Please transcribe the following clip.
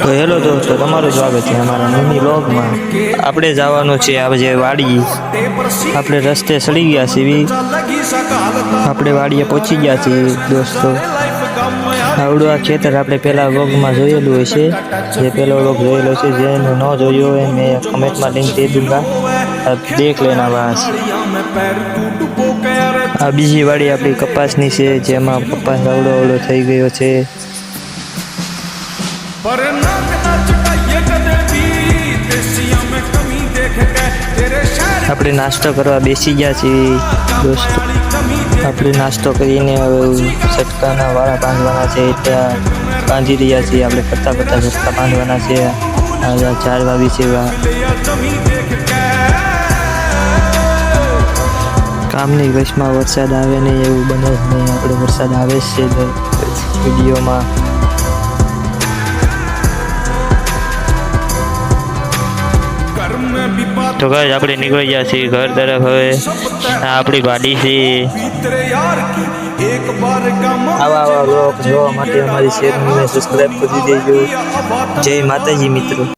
તો હેલો દોસ્તો, તમારું સ્વાગત છે અમારા મિની વ્લોગમાં. આપણે જવાનું છે આ જે વાડી. આપણે રસ્તે સડી ગયા છીએ. આપણે વાડીએ પહોંચી ગયા છીએ દોસ્તો. આવડું આ ખેતર આપણે પહેલા વ્લોગમાં જોયેલું હોય છે. જે પહેલો વ્લોગ જોયેલો છે, જેને ન જોયો હોય મેં કમેન્ટમાં લિંક દે દૂંગા, દેખ લેના બસ. આ બીજી વાડી આપણી કપાસની છે, જેમાં કપાસ અવળો થઈ ગયો છે. આપણે નાસ્તો કરવા બેસી ગયા છીએ દોસ્તો. આપણે નાસ્તો કરીને હવે ચટકાના વાળા બાંધવાના છે, ત્યાં બાંધી રહ્યા છીએ. આપણે ફરતા ચટકા બાંધવાના છે. 4 વાગી છે. કામની વચમાં વરસાદ આવે નહીં એવું બને જ નહીં. આપણે વરસાદ આવે જ છે વિડીયોમાં. તો ગાઈસ આપણે નીકળી ગયા છીએ ઘર તરફ. હવે આપણી વાડી છે. આવા વ્લોગ જોવા માટે અમારી ચેનલને સબસ્ક્રાઈબ કરી દેજો. જય માતાજી મિત્રો.